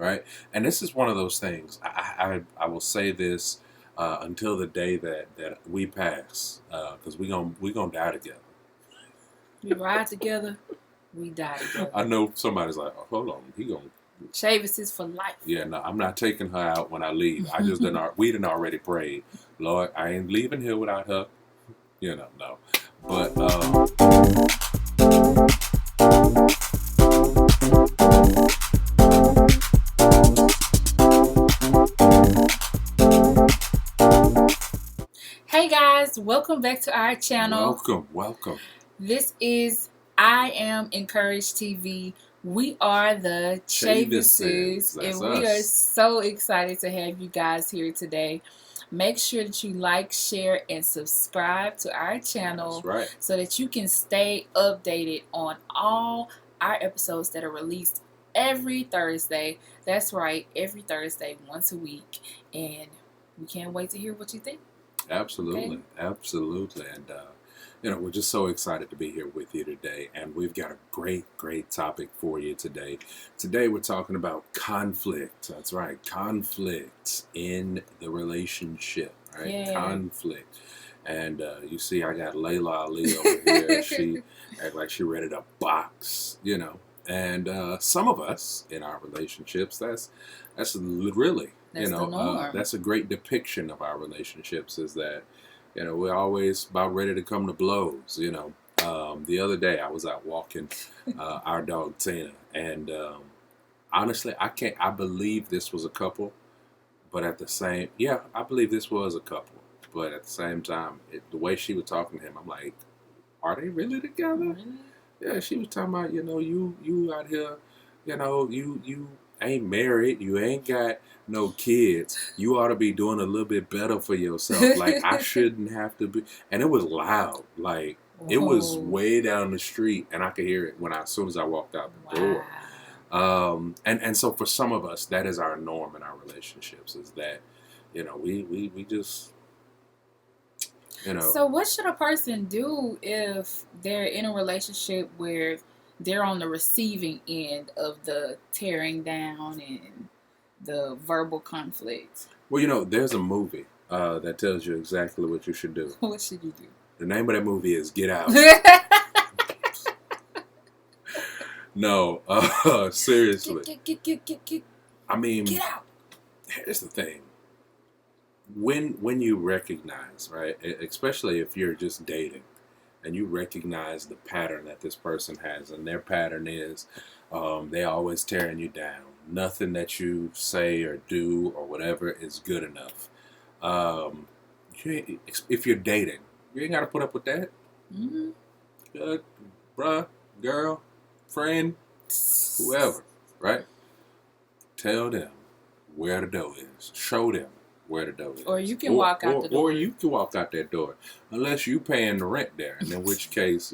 right? And this is one of those things. I will say this until the day that we pass, because we gonna die together. We ride together, we die together. I know somebody's like, oh, hold on, he gonna. Chavis is for life. Yeah, no, I'm not taking her out when I leave. I just we done already prayed, Lord, I ain't leaving here without her. No. But Hey guys, welcome back to our channel. welcome. This is I Am Encouraged TV. We are the Chavises, and we are so excited to have you guys here today. Make sure that you like, share, and subscribe to our channel. That's right. So that you can stay updated on all our episodes that are released every Thursday. That's right, every Thursday, once a week. And we can't wait to hear what you think. Absolutely, Okay. absolutely. And, we're just so excited to be here with you today. And we've got a great topic for you today. Today we're talking about conflict. That's right, conflict in the relationship, right? Yeah. Conflict. And you see, I got Layla Ali over here. She act like she ready to box, And some of us in our relationships, that's really, That's the norm. that's a great depiction of our relationships. Is that, we're always about ready to come to blows. The other day I was out walking our dog Tina, and honestly, I believe this was a couple, but at the same, I believe this was a couple, but at the same time, the way she was talking to him, I'm like, are they really together? Really? Yeah, she was talking about, you out here, you ain't married, you ain't got no kids. You ought to be doing a little bit better for yourself. Like, I shouldn't have to be. And it was loud. Like, it was way down the street, and I could hear it as soon as I walked out the door. And so for some of us, that is our norm in our relationships, is that, we just, So what should a person do if they're in a relationship where they're on the receiving end of the tearing down and the verbal conflict? Well, there's a movie that tells you exactly what you should do. What should you do? The name of that movie is Get Out. No, seriously. I mean, get out. Here's the thing. When you recognize, right, especially if you're just dating, and you recognize the pattern that this person has, and their pattern is they always tearing you down. Nothing that you say or do or whatever is good enough. If you're dating, you ain't got to put up with that. Mm-hmm. Good, bruh, girl, friend, whoever, right? Tell them where the door is. Show them where the door is. Or you can walk out the door. Or you can walk out that door. Unless you paying the rent there. And in which case,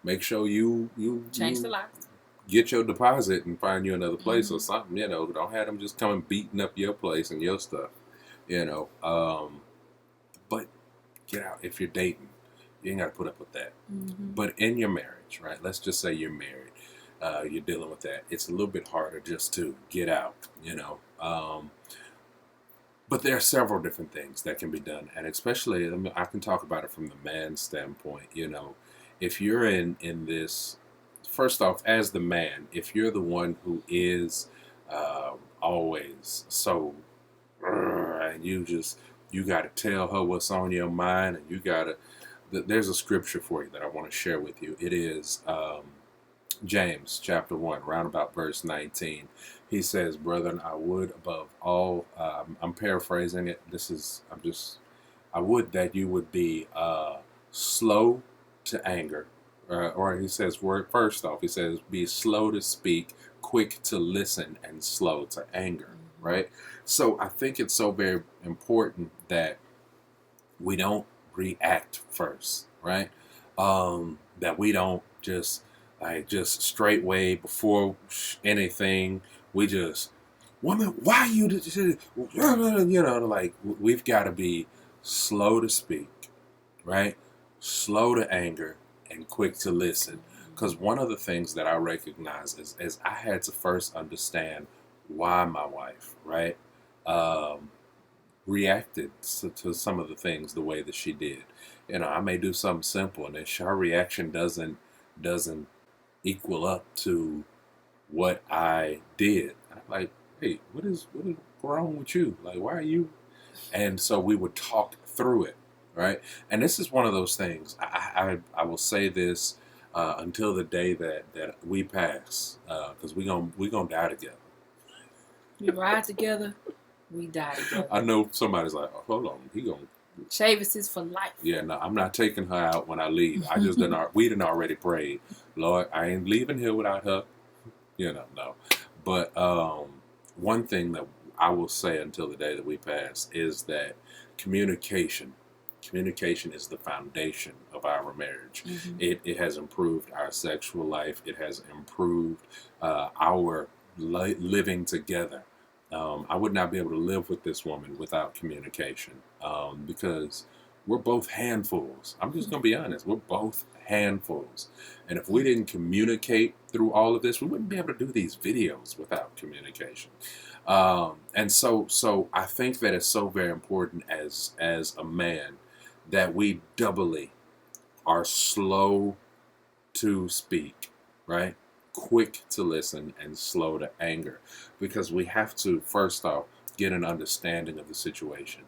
make sure you change the locks. Get your deposit and find you another place or something, Don't have them just coming beating up your place and your stuff, But get out. If you're dating, you ain't got to put up with that. Mm-hmm. But in your marriage, right? Let's just say you're married. You're dealing with that. It's a little bit harder just to get out, But there are several different things that can be done. And especially, I can talk about it from the man's standpoint, If you're in this, first off, as the man, if you're the one who is always so, and you got to tell her what's on your mind, and you got to, there's a scripture for you that I want to share with you. It is James chapter 1, round about verse 19. He says, brethren, I would above all, I'm paraphrasing it. I would that you would be slow to anger. Or he says, first off, he says, be slow to speak, quick to listen, and slow to anger, right? So I think it's so very important that we don't react first, right? That we don't just straightway before anything, we just, woman, why you, we've got to be slow to speak, right? Slow to anger and quick to listen. Because one of the things that I recognize is I had to first understand why my wife, right, um, reacted to some of the things the way that she did. I may do something simple, and if her reaction doesn't equal up to what I did. I'm like, hey, what is wrong with you? Like, why are you? And so we would talk through it, right? And this is one of those things. I will say this until the day that we pass, because we gonna die together. We ride together, we die together. I know somebody's like, oh, hold on, he gonna. Chavis is for life. Yeah, no, I'm not taking her out when I leave. I just we done already prayed, Lord, I ain't leaving here without her. No. But one thing that I will say until the day that we pass is that communication is the foundation of our marriage. Mm-hmm. It has improved our sexual life. It has improved our living together. I would not be able to live with this woman without communication, because we're both handfuls. I'm just going to be honest. We're both handfuls. And if we didn't communicate through all of this, we wouldn't be able to do these videos without communication. And so I think that it's so very important as a man that we doubly are slow to speak, right? Quick to listen and slow to anger, because we have to first off get an understanding of the situation.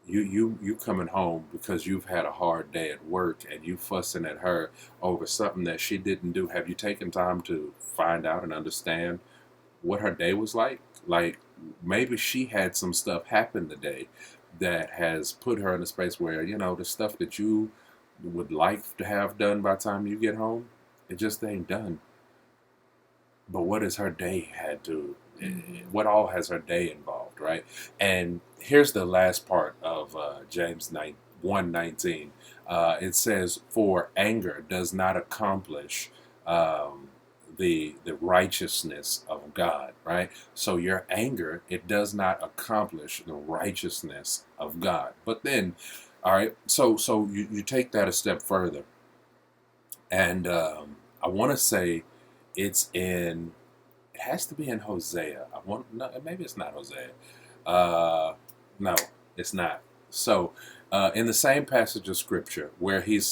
You coming home because you've had a hard day at work and you fussing at her over something that she didn't do. Have you taken time to find out and understand what her day was like? Like, maybe she had some stuff happen today that has put her in a space where, the stuff that you would like to have done by the time you get home, it just ain't done. But what has her day had to, what all has her day involved, right? And here's the last part of James 1:19. It says, for anger does not accomplish the righteousness of God, right? So your anger, it does not accomplish the righteousness of God. But then, all right, so you take that a step further, and I want to say it has to be in Hosea. No, maybe it's not Hosea. No, it's not. So, in the same passage of scripture where he's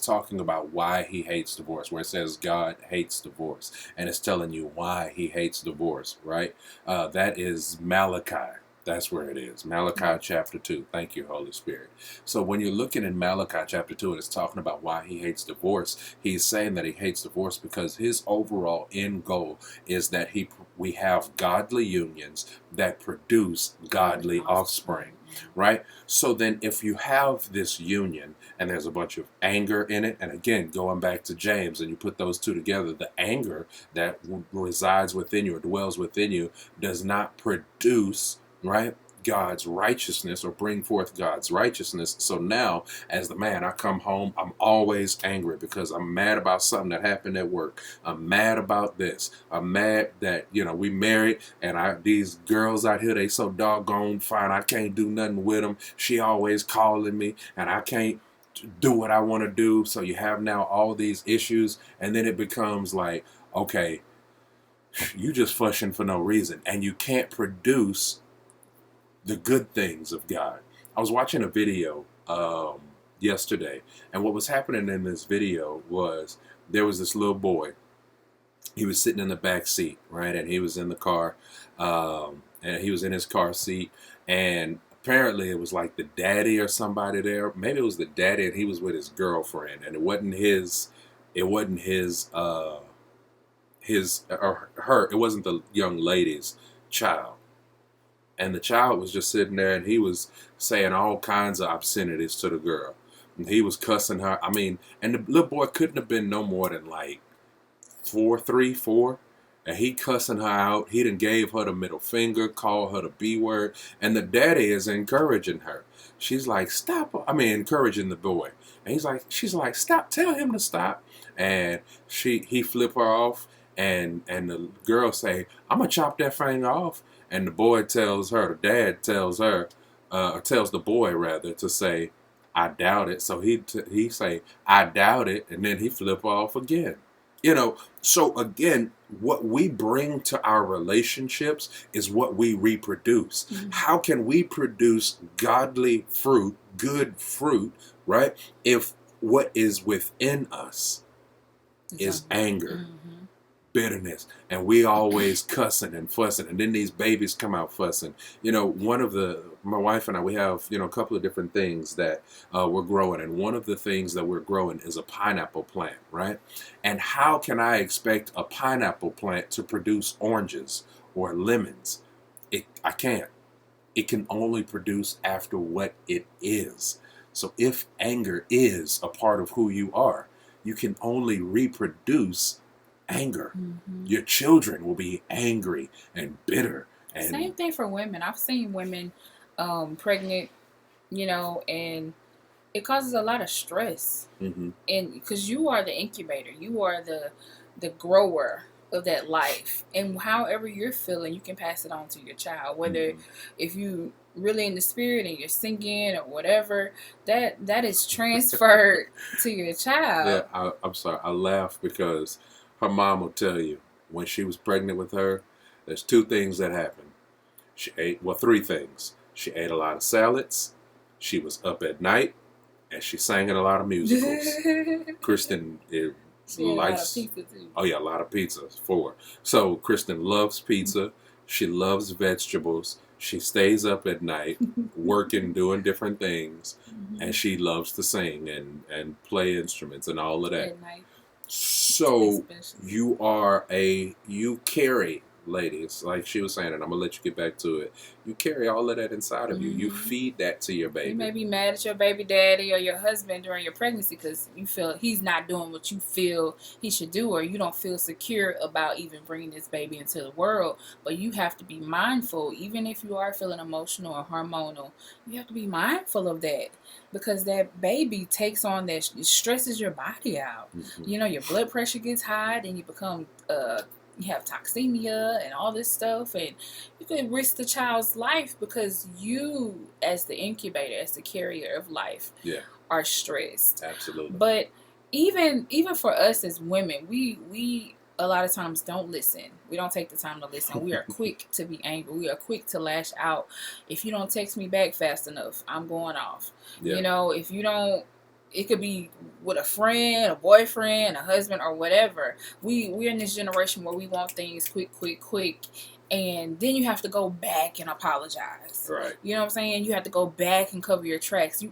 talking about why he hates divorce, where it says God hates divorce, and it's telling you why he hates divorce, right? That is Malachi. That's where it is. Malachi chapter 2. Thank you, Holy Spirit. So when you're looking in Malachi chapter 2 and it's talking about why he hates divorce, he's saying that he hates divorce because his overall end goal is that we have godly unions that produce godly offspring, right? So then if you have this union and there's a bunch of anger in it, and again, going back to James, and you put those two together, the anger that resides within you or dwells within you does not produce, right, God's righteousness or bring forth God's righteousness. So now, as the man, I come home, I'm always angry because I'm mad about something that happened at work. I'm mad about this. I'm mad that, we married and these girls out here, they so doggone fine. I can't do nothing with them. She always calling me and I can't do what I want to do. So you have now all these issues, and then it becomes like, okay, you just fussing for no reason and you can't produce the good things of God. I was watching a video yesterday, and what was happening in this video was there was this little boy. He was sitting in the back seat, right, and he was in the car, and he was in his car seat, and apparently it was like the daddy or somebody there. Maybe it was the daddy, and he was with his girlfriend, and it wasn't his or her. It wasn't the young lady's child. And the child was just sitting there, and he was saying all kinds of obscenities to the girl. And he was cussing her. I mean, and the little boy couldn't have been no more than like 3, 4. And he cussing her out. He done gave her the middle finger, called her the B word. And the daddy is encouraging her. She's like, stop. I mean, encouraging the boy. And she's like, stop. Tell him to stop. And he flip her off. And the girl say, I'm going to chop that finger off. And the boy tells her, the dad tells her, or tells the boy rather, to say, I doubt it. So he say, I doubt it. And then he flip off again. So again, what we bring to our relationships is what we reproduce. Mhm. How can we produce godly fruit, good fruit, right? If what is within us is anger, bitterness, and we always cussing and fussing, and then these babies come out fussing. My wife and I, we have a couple of different things that we're growing, and one of the things that we're growing is a pineapple plant, right? And how can I expect a pineapple plant to produce oranges or lemons? I can't. It can only produce after what it is. So if anger is a part of who you are, you can only reproduce anger. Your children will be angry and bitter. And same thing for women. I've seen women pregnant, and it causes a lot of stress. And because you are the incubator, you are the grower of that life, and however you're feeling, you can pass it on to your child. Whether if you really in the spirit and you're singing or whatever, that is transferred to your child. Yeah, I'm sorry. I laugh because her mom will tell you when she was pregnant with her, there's two things that happened. She ate, three things. She ate a lot of salads, she was up at night, and she sang in a lot of musicals. Kristen likes, a lot of pizza. 4. So Kristen loves pizza. She loves vegetables. She stays up at night, working, doing different things, and she loves to sing and play instruments and all of that. At night. So you carry, ladies, like she was saying, and I'm gonna let you get back to it. You carry all of that inside of you. You feed that to your baby. You may be mad at your baby daddy or your husband during your pregnancy because you feel he's not doing what you feel he should do, or you don't feel secure about even bringing this baby into the world. But you have to be mindful, even if you are feeling emotional or hormonal, you have to be mindful of that, because that baby takes on that, it stresses your body out. Your blood pressure gets high, and you become you have toxemia and all this stuff, and you could risk the child's life because you, as the incubator, as the carrier of life, are stressed. Absolutely. But even for us as women, we a lot of times don't listen. We don't take the time to listen. We are quick to be angry. We are quick to lash out. If you don't text me back fast enough, I'm going off. If you don't, it could be with a friend, a boyfriend, a husband, or whatever. We're in this generation where we want things quick, and then you have to go back and apologize. Right. You know what I'm saying? You have to go back and cover your tracks.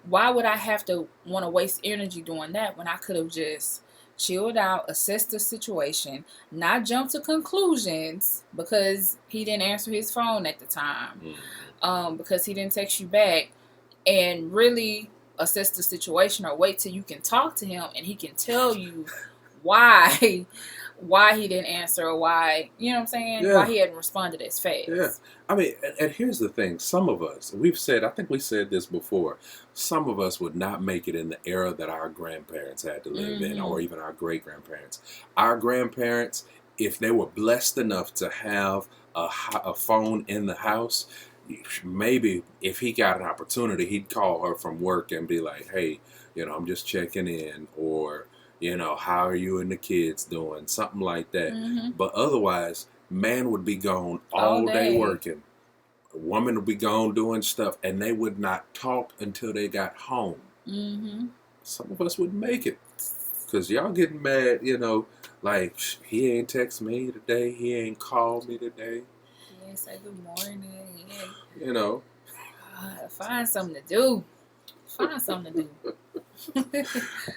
Why would I have to want to waste energy doing that when I could have just chilled out, assessed the situation, not jump to conclusions because he didn't answer his phone at the time, because he didn't text you back, and really assess the situation, or wait till you can talk to him and he can tell you why he didn't answer, or why, you know what I'm saying? Why he hadn't responded as fast. Yeah. I mean, and here's the thing. Some of us, I think we said this before, some of us would not make it in the era that our grandparents had to live in, or even our great-grandparents. Our grandparents, if they were blessed enough to have a phone in the house, maybe if he got an opportunity, he'd call her from work and be like, hey, I'm just checking in, or, how are you and the kids doing? Something like that. But otherwise, man would be gone all day working. A woman would be gone doing stuff, and they would not talk until they got home. Some of us wouldn't make it because y'all getting mad, like, he ain't text me today, he ain't called me today. Say good morning. Find something to do. Find something to do.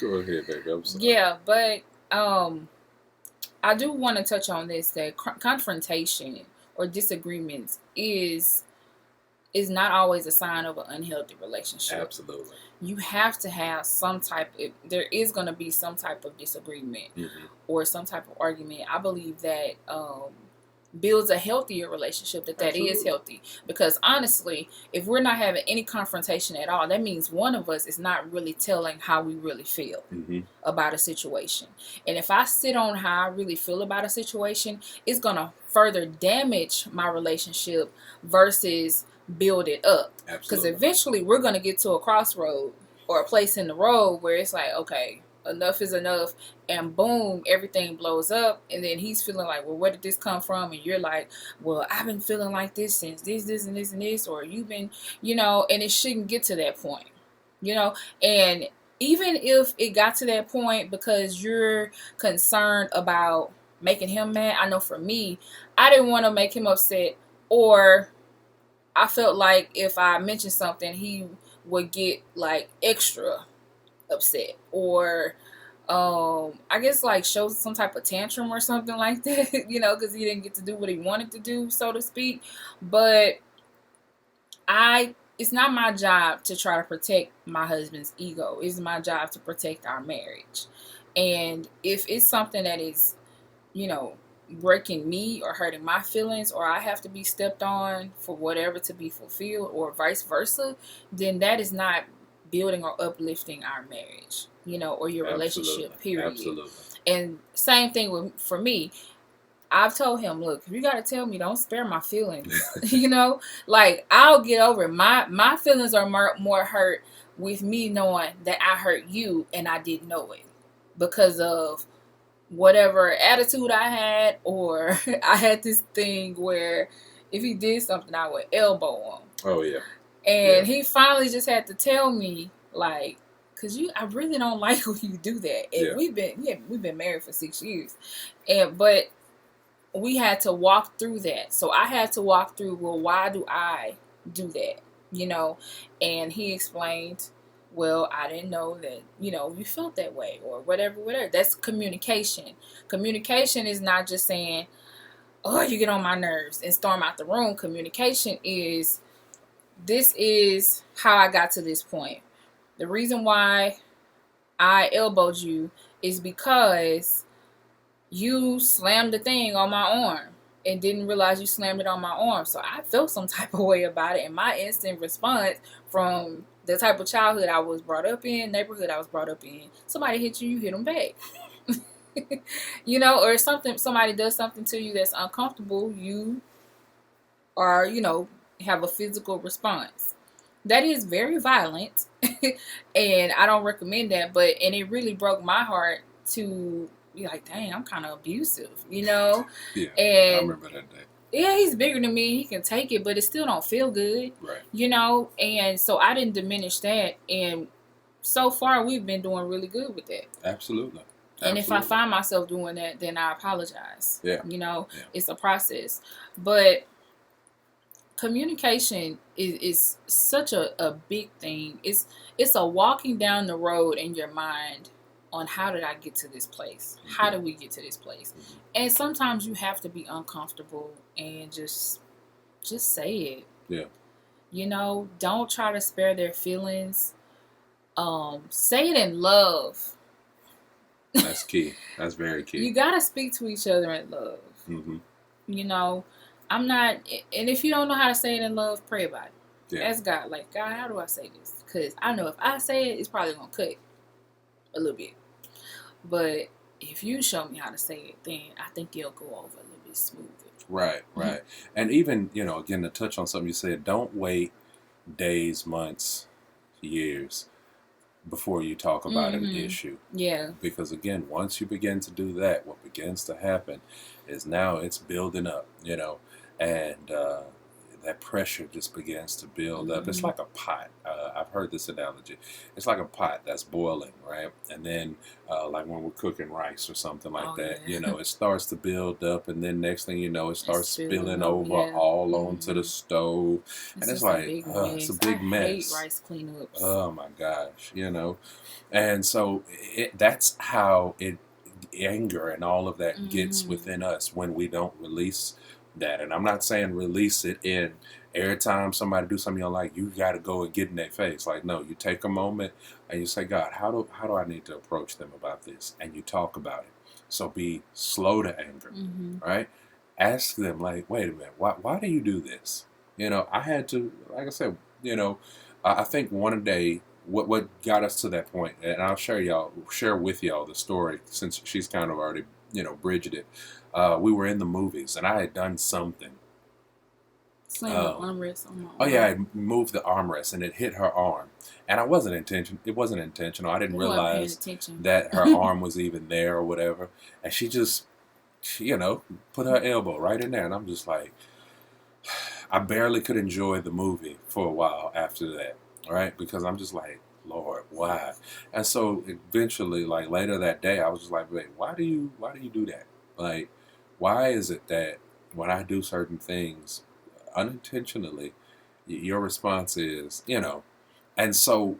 Go ahead, baby. I'm sorry. Yeah, but I do want to touch on this, that confrontation or disagreements is not always a sign of an unhealthy relationship. Absolutely. You have to have some type there is going to be some type of disagreement or some type of argument. I believe that builds a healthier relationship, that is healthy, because honestly, if we're not having any confrontation at all, that means one of us is not really telling how we really feel about a situation. And if I sit on how I really feel about a situation, it's gonna further damage my relationship versus build it up. Because eventually we're gonna get to a crossroad or a place in the road where it's like, okay, enough is enough, and boom, everything blows up, and then he's feeling like, well, where did this come from? And you're like, well, I've been feeling like this since this and this and this, or you've been, and it shouldn't get to that point, and even if it got to that point because you're concerned about making him mad, I know for me, I didn't want to make him upset, or I felt like if I mentioned something, he would get like extra upset, or I guess like show some type of tantrum or something like that, because he didn't get to do what he wanted to do, so to speak. But it's not my job to try to protect my husband's ego. It's my job to protect our marriage. And if it's something that is, breaking me or hurting my feelings, or I have to be stepped on for whatever to be fulfilled, or vice versa, then that is not building or uplifting our marriage, or your relationship, period. Absolutely. And same thing for me. I've told him, look, if you got to tell me, don't spare my feelings. Like, I'll get over it. My feelings are more hurt with me knowing that I hurt you and I didn't know it because of whatever attitude I had, or I had this thing where if he did something, I would elbow him. Oh, yeah. And he finally just had to tell me, like, because I really don't like when you do that. And we've been married for 6 years, but we had to walk through that. So I had to walk through, well, why do I do that? And he explained, well, I didn't know that, you felt that way, or whatever. That's communication. Communication is not just saying, oh, you get on my nerves and storm out the room. Communication is, this is how I got to this point. The reason why I elbowed you is because you slammed the thing on my arm and didn't realize you slammed it on my arm. So I felt some type of way about it. And my instant response from the type of childhood I was brought up in, neighborhood I was brought up in, somebody hit you, you hit them back. Or somebody does something to you that's uncomfortable, you are, have a physical response. That is very violent. And I don't recommend that. And it really broke my heart to be like, dang, I'm kind of abusive, Yeah, and I remember that day. Yeah, he's bigger than me. He can take it, but it still don't feel good. Right. And so I didn't diminish that. And so far, we've been doing really good with that. Absolutely. And if I find myself doing that, then I apologize. Yeah. It's a process. But communication is such a big thing. It's a walking down the road in your mind on how did I get to this place? Mm-hmm. How did we get to this place? Mm-hmm. And sometimes you have to be uncomfortable and just say it. Yeah. Don't try to spare their feelings. Say it in love. That's key. That's very key. You got to speak to each other in love. Mm-hmm. I'm not, and if you don't know how to say it in love, pray about it. Yeah. Ask God, like, God, how do I say this? Because I know if I say it, it's probably going to cut a little bit. But if you show me how to say it, then I think it'll go over a little bit smoother. Right. And even, again, to touch on something you said, don't wait days, months, years before you talk about an issue. Yeah. Because, again, once you begin to do that, what begins to happen is now it's building up, and that pressure just begins to build up. It's like a pot. I've heard this analogy. It's like a pot that's boiling, right? And then, like when we're cooking rice or something like that, yeah. It starts to build up, and then next thing you know, it starts spilling over all onto the stove, and it's like it's a big mess. I hate rice cleanups. Oh my gosh, and so that's how anger and all of that gets within us when we don't release that. And I'm not saying release it in every time somebody do something you don't like, you got to go and get in their face. Like, no, you take a moment and you say, God, how do I need to approach them about this? And you talk about it. So be slow to anger, right? Ask them, like, wait a minute, why do you do this? I had to, like I said, I think one day what got us to that point, and I'll share with y'all the story since she's kind of already, bridged it. We were in the movies, and I had done something Slam the armrest on my arm. Oh yeah, I moved the armrest and it hit her arm, and it wasn't intentional. I didn't realize that her arm was even there or whatever, and she just, put her elbow right in there, and I'm just like, I barely could enjoy the movie for a while after that, right? Because I'm just like, Lord, why? And so eventually, like later that day, I was just like, wait, why do you do that? Like, why is it that when I do certain things unintentionally, your response is, and so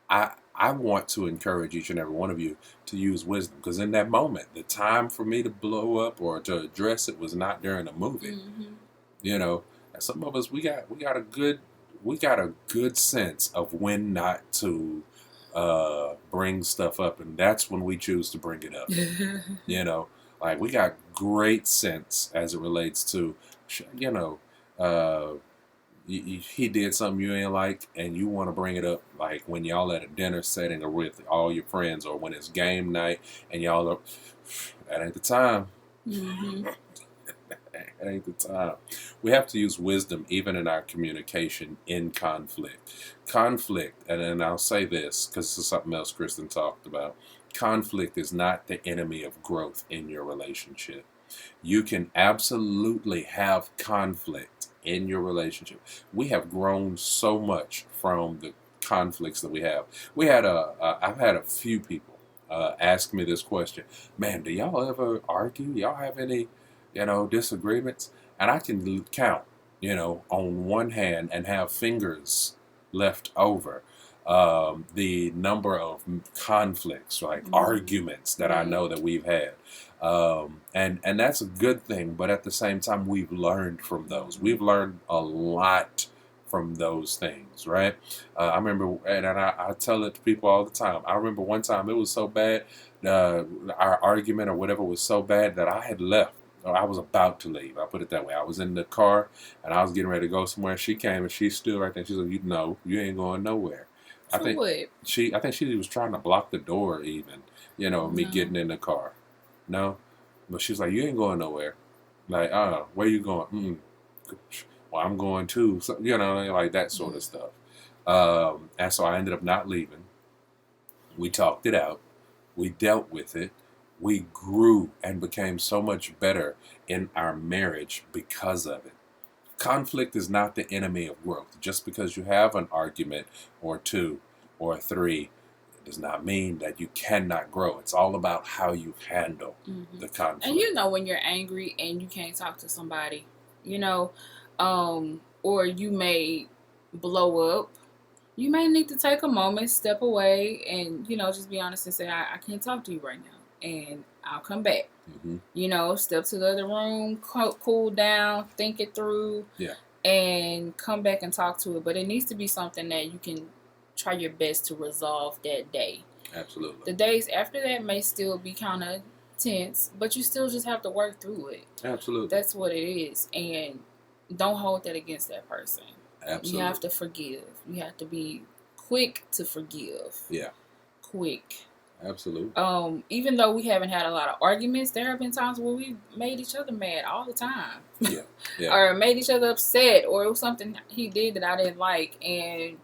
I want to encourage each and every one of you to use wisdom, because in that moment, the time for me to blow up or to address it was not during a movie. Mm-hmm. And some of us, we got a good sense of when not to bring stuff up, and that's when we choose to bring it up. Like we got great sense as it relates to, uh, he did something you ain't like, and you want to bring it up, like when y'all at a dinner setting or with all your friends, or when it's game night and y'all are, that ain't the time. Mm-hmm. That ain't the time. We have to use wisdom even in our communication in conflict. Conflict, and I'll say this because this is something else Kristen talked about. Conflict is not the enemy of growth in your relationship. You can absolutely have conflict in your relationship. We have grown so much from the conflicts that we have. I've had a few people ask me this question. Man, do y'all ever argue? Y'all have any, disagreements? And I can count, on one hand and have fingers left over the number of conflicts, like arguments that I know that we've had. And that's a good thing, but at the same time, we've learned from those. We've learned a lot from those things, right? I remember, and I tell it to people all the time. I remember one time it was so bad, our argument or whatever was so bad that I had left. Or I was about to leave. I put it that way. I was in the car and I was getting ready to go somewhere. She came and she stood right there. She said, you ain't going nowhere." I think she was trying to block the door, even, me getting in the car. No, but she's like, "You ain't going nowhere." Like, where you going? Well, I'm going too. So, like that sort of stuff. And so I ended up not leaving. We talked it out. We dealt with it. We grew and became so much better in our marriage because of it. Conflict is not the enemy of growth. Just because you have an argument or two or three does not mean that you cannot grow. It's all about how you handle the conflict. And when you're angry and you can't talk to somebody, or you may blow up, you may need to take a moment, step away, and, just be honest and say, I can't talk to you right now, and I'll come back. Step to the other room, cool down, think it through, and come back and talk to it. But it needs to be something that you can try your best to resolve that day. Absolutely. The days after that may still be kind of tense, but you still just have to work through it. Absolutely. That's what it is. And don't hold that against that person. Absolutely. You have to forgive. You have to be quick to forgive. Yeah. Quick. Absolutely. Even though we haven't had a lot of arguments, there have been times where we made each other mad all the time. Yeah. Or made each other upset, or it was something he did that I didn't like. And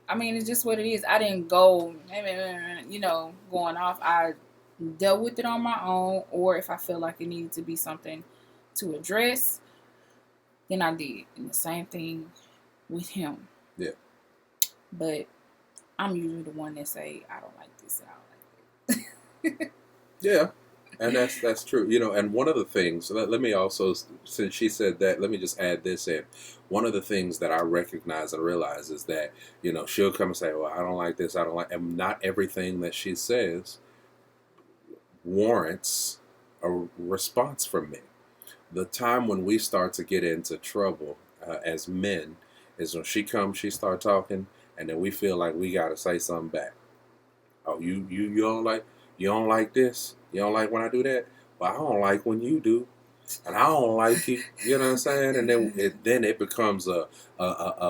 I mean, it's just what it is. I didn't go, going off. I dealt with it on my own, or if I feel like it needed to be something to address, then I did. And the same thing with him. Yeah. But I'm usually the one that say, I don't like this, I don't like this. Yeah. And that's true. And one of the things, let me also, since she said that, let me just add this in. One of the things that I recognize and realize is that, she'll come and say, well, I don't like this, I don't like, and not everything that she says warrants a response from me. The time when we start to get into trouble as men is when she start talking, and then we feel like we got to say something back. Oh, you don't like this? You don't like when I do that? Well, I don't like when you do, and I don't like you. You know what I'm saying? And then it becomes a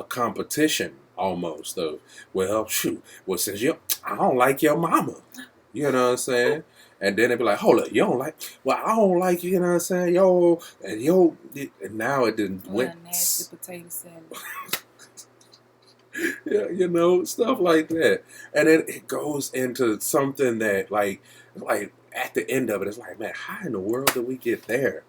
competition almost of, well, shoot. Well, since I don't like your mama. You know what I'm saying? And then they be like, hold up, you don't like, well, I don't like, you know what I'm saying, and now it didn't What a nasty potato salad. Yeah, you know, stuff like that. And then it goes into something that, like at the end of it, it's like, man, how in the world did we get there?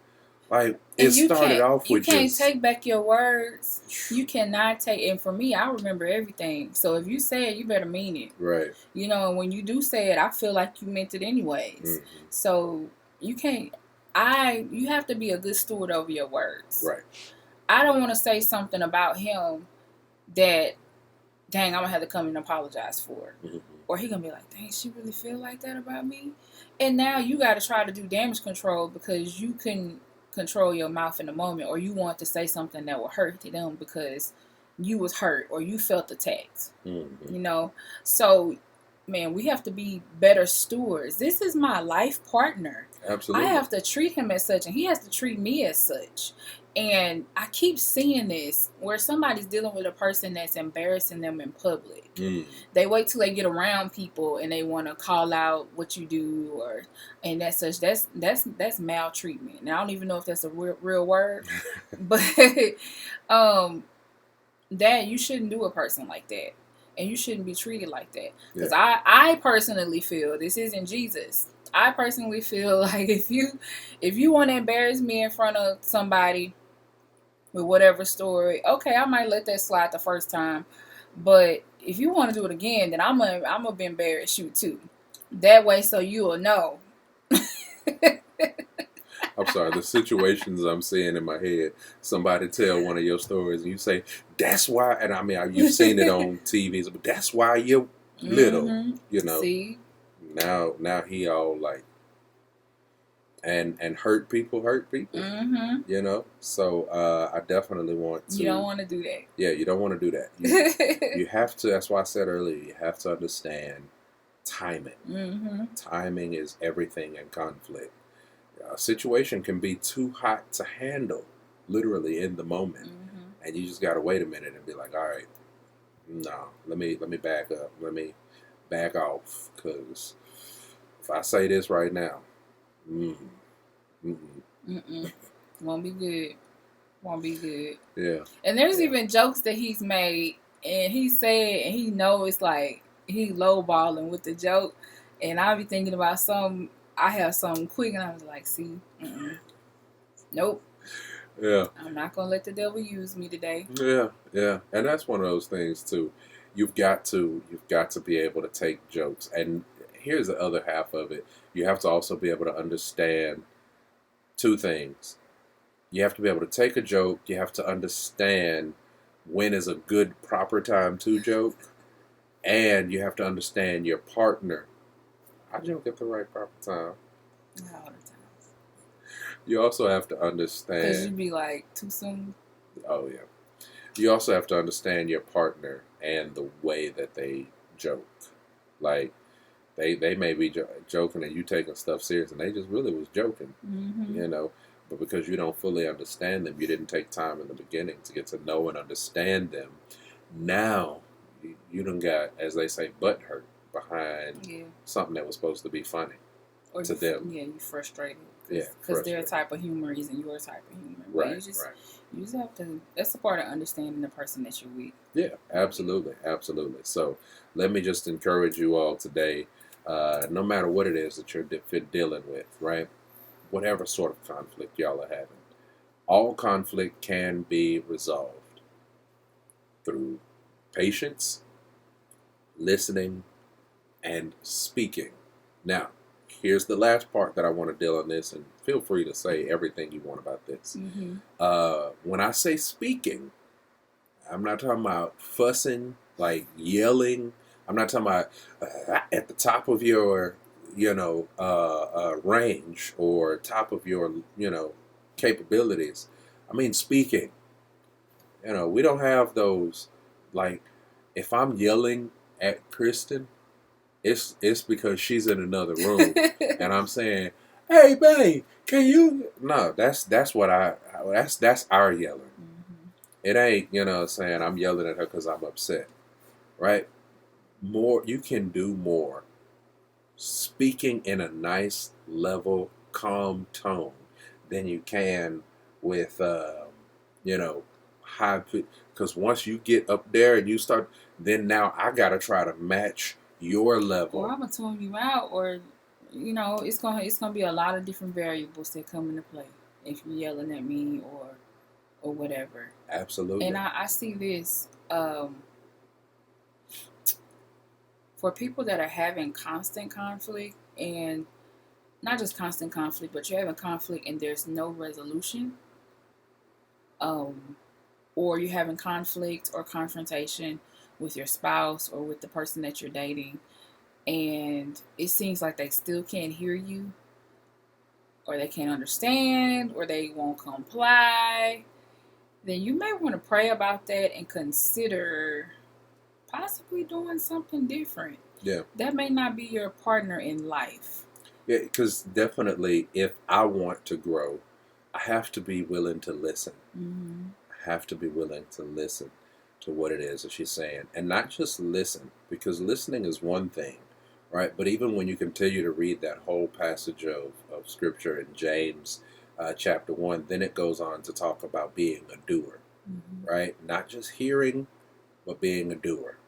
Like, it started off with you can't take back your words. You cannot take, and for me, I remember everything. So if you say it, you better mean it. Right. You know, and when you do say it, I feel like you meant it anyways. Mm-hmm. So you can't, you have to be a good steward over your words. Right. I don't want to say something about him that, dang, I'm going to have to come and apologize for it. Mm-hmm. Or he going to be like, dang, she really feel like that about me? And now you got to try to do damage control because you can control your mouth in the moment, or you want to say something that will hurt them because you was hurt or you felt attacked. Mm-hmm. You know? So, man, we have to be better stewards. This is my life partner. Absolutely. I have to treat him as such, and he has to treat me as such. And I keep seeing this where somebody's dealing with a person that's embarrassing them in public. Mm. They wait till they get around people and they want to call out what you do, and that's such. That's maltreatment. Now I don't even know if that's a real word, but that you shouldn't do a person like that, and you shouldn't be treated like that. Because I personally feel, this isn't Jesus. I personally feel like if you want to embarrass me in front of somebody with whatever story, okay, I might let that slide the first time. But if you want to do it again, then I'm gonna be embarrassed you too. That way, so you will know. I'm sorry, the situations I'm seeing in my head, somebody tell one of your stories and you say, that's why, and I mean, you've seen it on TVs, but that's why you're little, mm-hmm. You know. See? Now he all like, and hurt people, mm-hmm. You know. So I definitely want to. You don't want to do that. Yeah, you don't want to do that. You have to. That's why I said earlier. You have to understand timing. Mm-hmm. Timing is everything in conflict. A situation can be too hot to handle, literally in the moment, mm-hmm. And you just gotta wait a minute and be like, all right, no, let me back up. Let me back off, because if I say this right now. Won't be good. Won't be good. Yeah. And there's even jokes that he's made, and he said, and he knows like he lowballing with the joke, and I'll be thinking about I have something quick, and I was like, see, nope. Yeah. I'm not gonna let the devil use me today. Yeah, and that's one of those things too. You've got to be able to take jokes, and here's the other half of it. You have to also be able to understand two things. You have to be able to take a joke. You have to understand when is a good, proper time to joke. And you have to understand your partner. I joke at the right, proper time. Not all the time. You also have to understand. Because you'd be like, too soon? Oh, yeah. You also have to understand your partner and the way that they joke. Like, They may be joking and you taking stuff serious, and they just really was joking, mm-hmm. You know. But because you don't fully understand them, you didn't take time in the beginning to get to know and understand them. Now, you done got, as they say, butt hurt behind something that was supposed to be funny to them. Yeah, you frustrated. Yeah, because their type of humor isn't your type of humor. Right, you just have to. That's a part of understanding the person that you're with. Yeah, absolutely. So let me just encourage you all today. No matter what it is that you're dealing with, right? Whatever sort of conflict y'all are having, all conflict can be resolved through patience, listening, and speaking. Now, here's the last part that I want to deal on this, and feel free to say everything you want about this. Mm-hmm. When I say speaking, I'm not talking about fussing, like yelling. I'm not talking about at the top of your, range or top of your, capabilities. I mean, speaking. We don't have those, like, if I'm yelling at Kristen, it's because she's in another room and I'm saying, hey, babe, can you? No, that's our yelling. Mm-hmm. It ain't, saying I'm yelling at her because I'm upset, right? You can do more speaking in a nice, level, calm tone than you can with, you know, high. Because once you get up there and you start, then now I got to try to match your level. Or I'm going to tune you out, or, you know, it's gonna be a lot of different variables that come into play if you're yelling at me or whatever. Absolutely. And I see this for people that are having constant conflict, and not just constant conflict, but you're having conflict and there's no resolution, or you're having conflict or confrontation with your spouse or with the person that you're dating, and it seems like they still can't hear you, or they can't understand, or they won't comply, then you may want to pray about that and consider possibly doing something different. Yeah. That may not be your partner in life. Yeah, because definitely if I want to grow, I have to be willing to listen. Mm-hmm. I have to be willing to listen to what it is that she's saying. And not just listen, because listening is one thing, right? But even when you continue to read that whole passage of Scripture in James chapter 1, then it goes on to talk about being a doer, Mm-hmm. right? Not just hearing, but being a doer.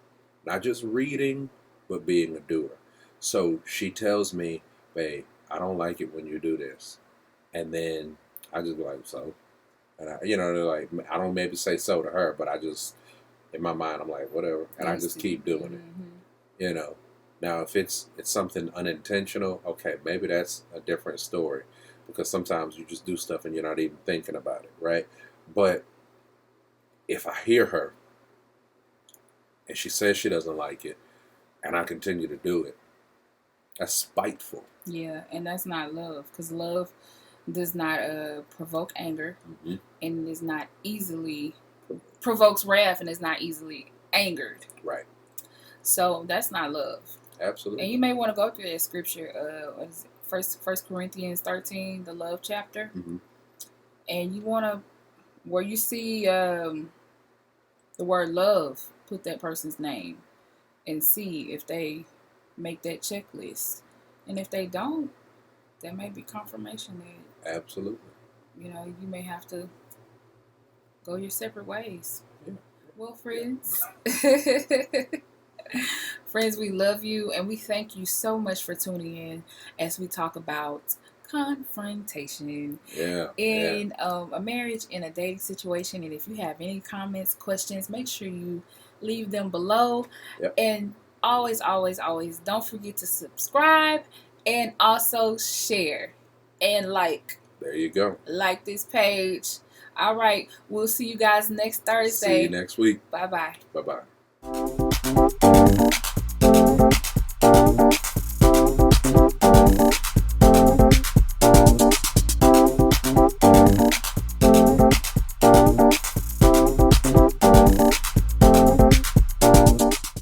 Not just reading, but being a doer. So she tells me, babe, I don't like it when you do this. And then I just be like, so? And they're like, I don't maybe say so to her, but I just, in my mind, I'm like, whatever. And I just keep doing it. Now if it's something unintentional, okay, maybe that's a different story, because sometimes you just do stuff and you're not even thinking about it, right? But if I hear her and she says she doesn't like it and I continue to do it, that's spiteful. Yeah, and that's not love, because love does not provoke anger, mm-hmm. and is not easily provokes wrath, and is not easily angered. Right. So that's not love. Absolutely. And you may want to go through that scripture, First Corinthians 13, the love chapter, mm-hmm. and you want to, where you see the word love, put that person's name and see if they make that checklist. And if they don't, that may be confirmation that absolutely, you may have to go your separate ways. Yeah. Well, friends, friends, we love you and we thank you so much for tuning in as we talk about confrontation in a marriage, in a dating situation. And if you have any comments, questions, make sure you leave them below. Yep. And always, always, always don't forget to subscribe and also share and like. There you go. Like this page. All right. We'll see you guys next Thursday. See you next week. Bye-bye. Bye-bye.